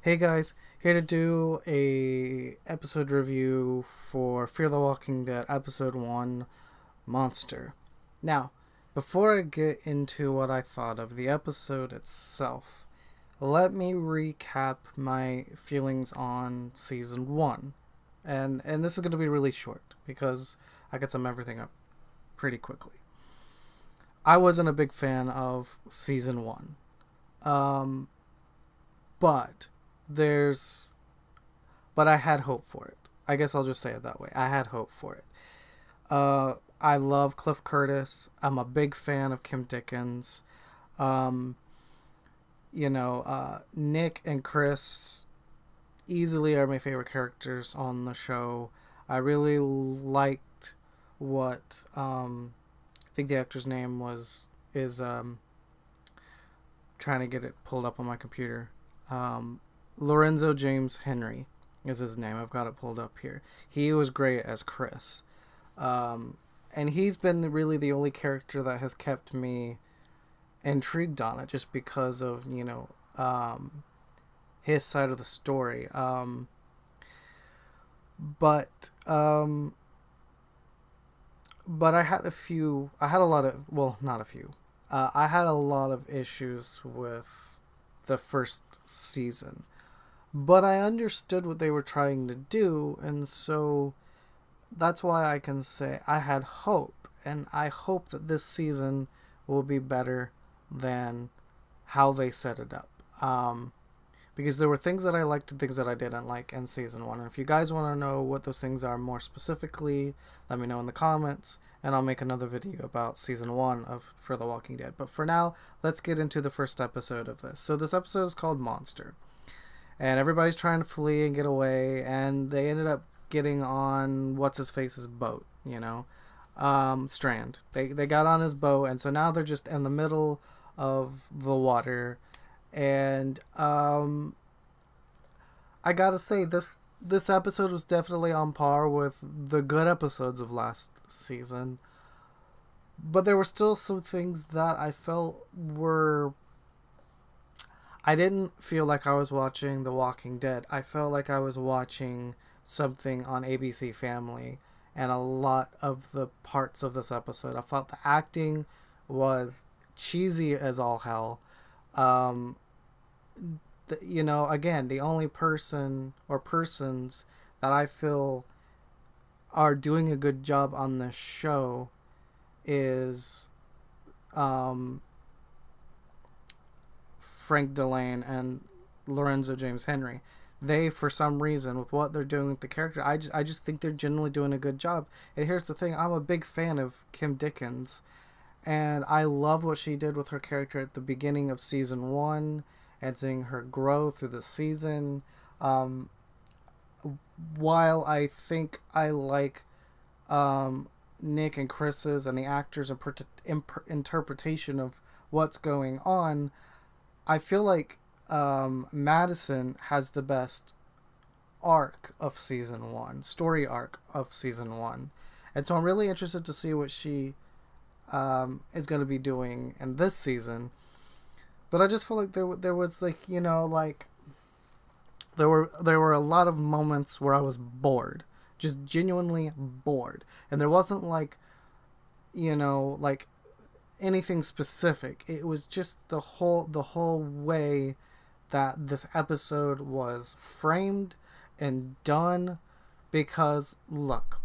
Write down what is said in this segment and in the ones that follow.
Hey guys, here to do a episode review for Fear the Walking Dead episode 1 Monster. Now, before I get into what I thought of the episode itself, let me recap my feelings on season 1. And this is going to be really short because I could sum everything up pretty quickly. I wasn't a big fan of season 1. Um but there's but I had hope for it. I guess I'll just say it that way. I had hope for it. I love Cliff Curtis. I'm a big fan of Kim Dickens. Um, Nick and Chris easily are my favorite characters on the show. I really liked what I think the actor's name is trying to get it pulled up on my computer. Lorenzo James Henry is his name. I've got it pulled up here. He was great as Chris. And he's been really the only character that has kept me intrigued on it just because of, his side of the story. But but I had a lot of, well, not a few. I had a lot of issues with the first season. But I understood what they were trying to do, and so that's why I can say I had hope, and I hope that this season will be better than how they set it up. Because there were things that I liked and things that I didn't like in season 1. And if you guys want to know what those things are more specifically, let me know in the comments, and I'll make another video about season 1 of For the Walking Dead. But for now, let's get into the first episode of this. So this episode is called Monster. And everybody's trying to flee and get away, and they ended up getting on what's-his-face's boat, Strand. They got on his boat, and so now they're just in the middle of the water. And I gotta say, this episode was definitely on par with the good episodes of last season. But there were still some things that I felt were... I didn't feel like I was watching The Walking Dead. I felt like I was watching something on ABC Family. And a lot of the parts of this episode, I felt the acting was cheesy as all hell. Again, the only person or persons that I feel are doing a good job on this show is Frank Delane and Lorenzo James Henry. They, for some reason, with what they're doing with the character, I just think they're generally doing a good job. And here's the thing, I'm a big fan of Kim Dickens, and I love what she did with her character at the beginning of season 1 and seeing her grow through the season. While I think I like Nick and Chris's and the actors' interpretation of what's going on, I feel like Madison has the best arc of season 1, story arc of season 1. And so I'm really interested to see what she is going to be doing in this season. But I just feel like there was there were a lot of moments where I was bored, just genuinely bored, and there wasn't like anything specific. It was just the whole way that this episode was framed and done. Because look,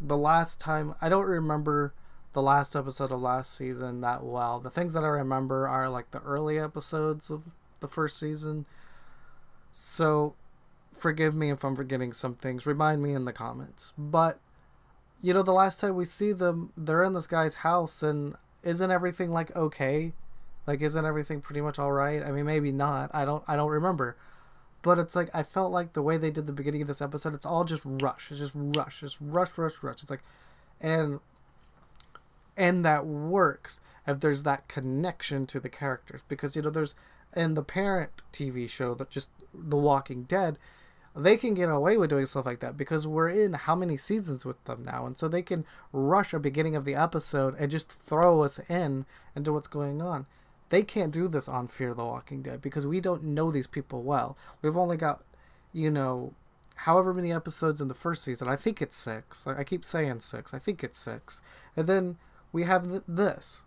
the last time, I don't remember the last episode of last season that well. The things that I remember are like the early episodes of the first season. So forgive me if I'm forgetting some things. Remind me in the comments. But the last time we see them, they're in this guy's house, and isn't everything like okay? Like, isn't everything pretty much all right? I mean, maybe not. I don't remember. But it's like, I felt like the way they did the beginning of this episode, it's all just rush. It's just rush. Just rush, rush, rush. It's like, and that works if there's that connection to the characters. Because, there's, in the parent TV show, that just The Walking Dead, they can get away with doing stuff like that because we're in how many seasons with them now, and so they can rush a beginning of the episode and just throw us in into what's going on. they can't do this on Fear the Walking Dead because we don't know these people well. We've only got, you know, however many episodes in the first season. I think it's 6. I keep saying 6. I think it's 6. And then we have this.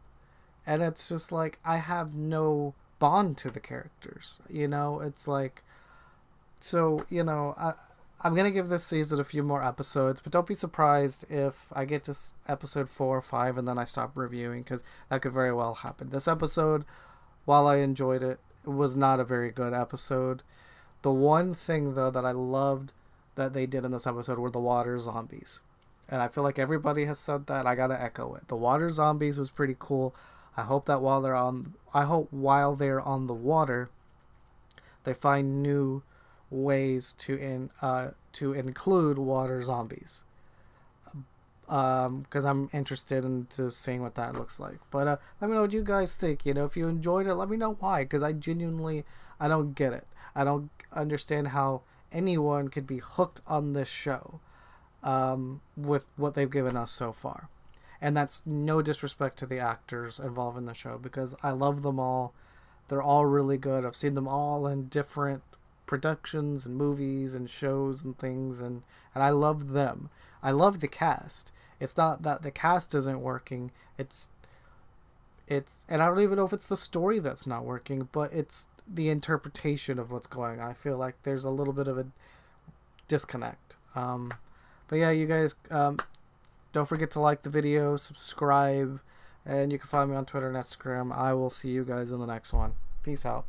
And it's just like, I have no bond to the characters. You know, it's like, so, you know, I'm going to give this season a few more episodes, but don't be surprised if I get to episode 4 or 5 and then I stop reviewing, because that could very well happen. This episode, while I enjoyed it, was not a very good episode. The one thing, though, that I loved that they did in this episode were the water zombies. And I feel like everybody has said that. I gotta echo it. The water zombies was pretty cool. I hope that while they're on the water, they find new ways to include water zombies. Because I'm interested into seeing what that looks like. But let me know what you guys think. You know, if you enjoyed it, let me know why. Because I don't get it. I don't understand how anyone could be hooked on this show with what they've given us so far. And that's no disrespect to the actors involved in the show, because I love them all. They're all really good. I've seen them all in different productions and movies and shows and things, and I love them. I love the cast. It's not that the cast isn't working. It's and I don't even know if it's the story that's not working, but it's the interpretation of what's going on. I feel like there's a little bit of a disconnect. But yeah, you guys, don't forget to like the video, subscribe, and you can find me on Twitter and Instagram. I will see you guys in the next one. Peace out.